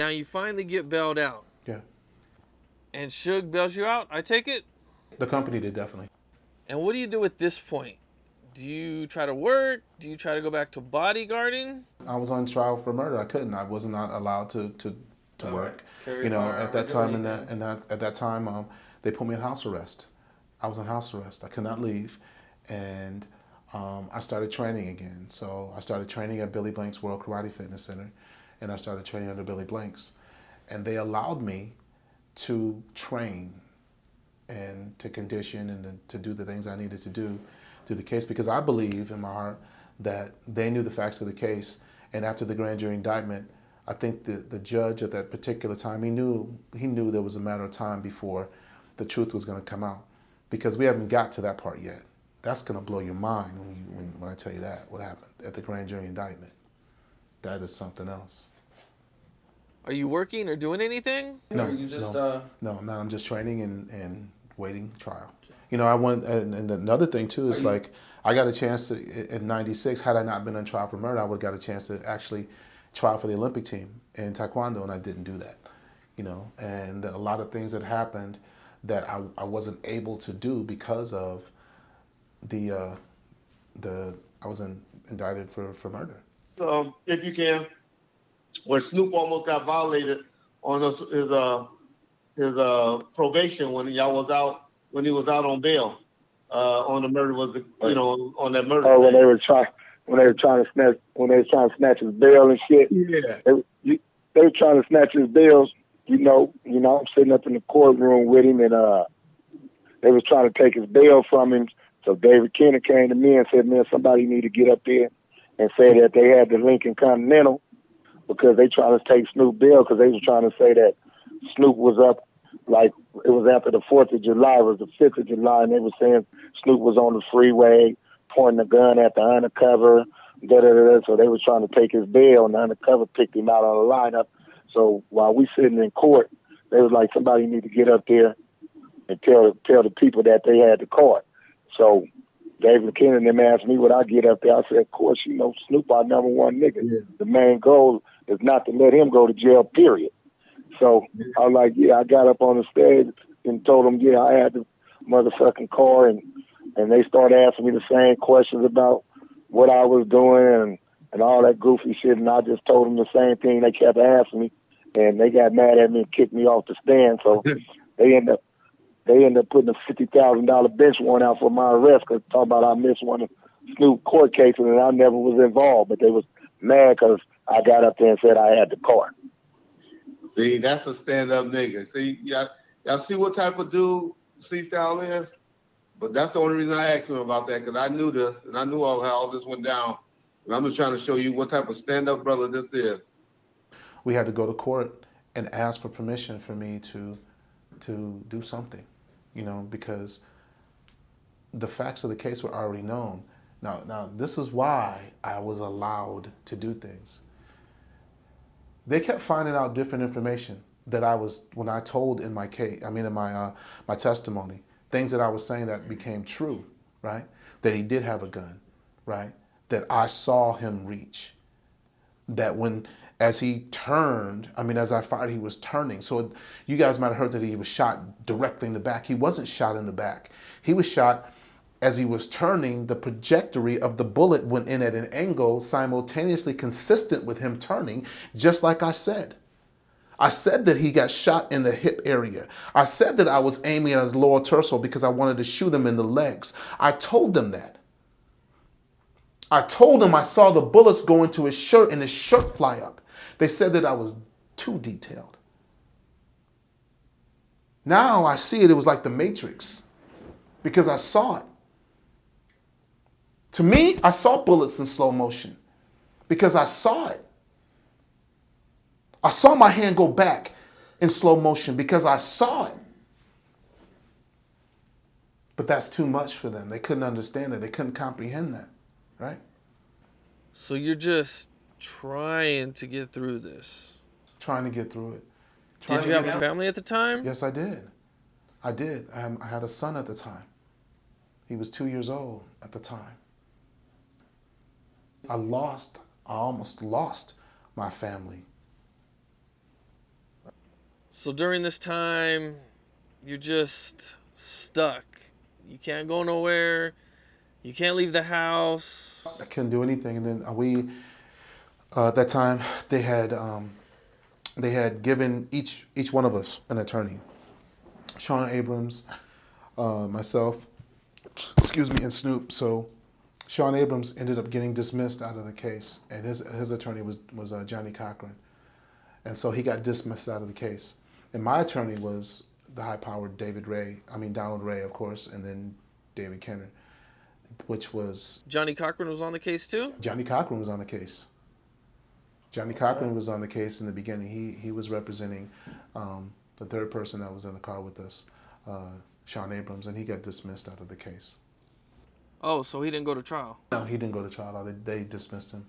Now you finally get bailed out. Yeah. And Suge bails you out, I take it? The company did, definitely. And what do you do at this point? Do you try to work? Do you try to go back to bodyguarding? I was on trial for murder. I couldn't. I was not allowed to work. Carry a firearm At that or do time, anything. at that time, they put me in house arrest. I was on house arrest. I could not leave, and I started training again. So I started training at Billy Blank's World Karate Fitness Center, and I started training under Billy Blank's, and they allowed me to train and to condition and to do the things I needed to do through the case, because I believe in my heart that they knew the facts of the case. And after the grand jury indictment, I think the judge at that particular time, he knew there was a matter of time before the truth was going to come out, because we haven't got to that part yet. That's going to blow your mind when I tell you that, what happened at the grand jury indictment. That is something else. Are you working or doing anything? No, or you just no, I'm just training and waiting trial. I went, and another thing too is like, I got a chance to, in '96, had I not been on trial for murder, I would have got a chance to actually try for the Olympic team in Taekwondo, and I didn't do that. And a lot of things that happened that I wasn't able to do because of I was indicted for murder. If you can, where Snoop almost got violated on his probation when y'all was out, when he was out on bail, on the murder on that murder. Oh, when they were trying to snatch his bail and shit. Yeah. They were trying to snatch his bails. I'm sitting up in the courtroom with him, and they was trying to take his bail from him. So David Kenner came to me and said, "Man, somebody need to get up there and say that they had the Lincoln Continental, because they trying to take Snoop bail, because they was trying to say that Snoop was up, like it was after the 4th of July, it was the 5th of July, and they were saying Snoop was on the freeway pointing a gun at the undercover, da-da-da-da. So they was trying to take his bail, and the undercover picked him out on the lineup. So while we sitting in court, they was like, somebody need to get up there and tell the people that they had the card. So David McKinley and them asked me would I get up there. I said, of course, Snoop our number one nigga. Yeah. The main goal is not to let him go to jail, period. So I was like, yeah, I got up on the stage and told them, yeah, I had the motherfucking car, and they started asking me the same questions about what I was doing and all that goofy shit, and I just told them the same thing they kept asking me, and they got mad at me and kicked me off the stand. So they ended up putting a $50,000 bench warrant out for my arrest, because talking about I missed one of Snoop court cases and I never was involved, but they was mad because I got up there and said I had the car. See, that's a stand-up nigga. See, y'all see what type of dude C-Style is? But that's the only reason I asked him about that, because I knew this, and I knew how all this went down. And I'm just trying to show you what type of stand-up brother this is. We had to go to court and ask for permission for me to do something, because the facts of the case were already known. Now this is why I was allowed to do things. They kept finding out different information that when I told in my case, in my testimony, things that I was saying that became true, right? That he did have a gun, right? That I saw him reach. That as he turned, as I fired, he was turning. So you guys might have heard that he was shot directly in the back. He wasn't shot in the back. He was shot as he was turning. The trajectory of the bullet went in at an angle simultaneously consistent with him turning, just like I said. I said that he got shot in the hip area. I said that I was aiming at his lower torso because I wanted to shoot him in the legs. I told them that. I told them I saw the bullets go into his shirt and his shirt fly up. They said that I was too detailed. Now I see it was like the Matrix, because I saw it. To me, I saw bullets in slow motion because I saw it. I saw my hand go back in slow motion because I saw it. But that's too much for them. They couldn't understand that. They couldn't comprehend that, right? So you're just trying to get through this. Trying to get through it. Did you have a family at the time? Yes, I did. I did. I had a son at the time. He was 2 years old at the time. I almost lost my family So during this time, you're just stuck. You can't go nowhere. You can't leave the house. I couldn't do anything, and then at that time they had given each one of us an attorney. Sean Abrams, myself, excuse me, and Snoop. So Sean Abrams ended up getting dismissed out of the case, and his attorney was Johnny Cochran, and so he got dismissed out of the case. And my attorney was the high-powered Donald Ray, of course, and then David Kenner, which was Johnny Cochran was on the case too? Johnny Cochran was on the case. Johnny Cochran was on the case in the beginning. He was representing the third person that was in the car with us, Sean Abrams, and he got dismissed out of the case. Oh, so he didn't go to trial. No, he didn't go to trial. They dismissed him.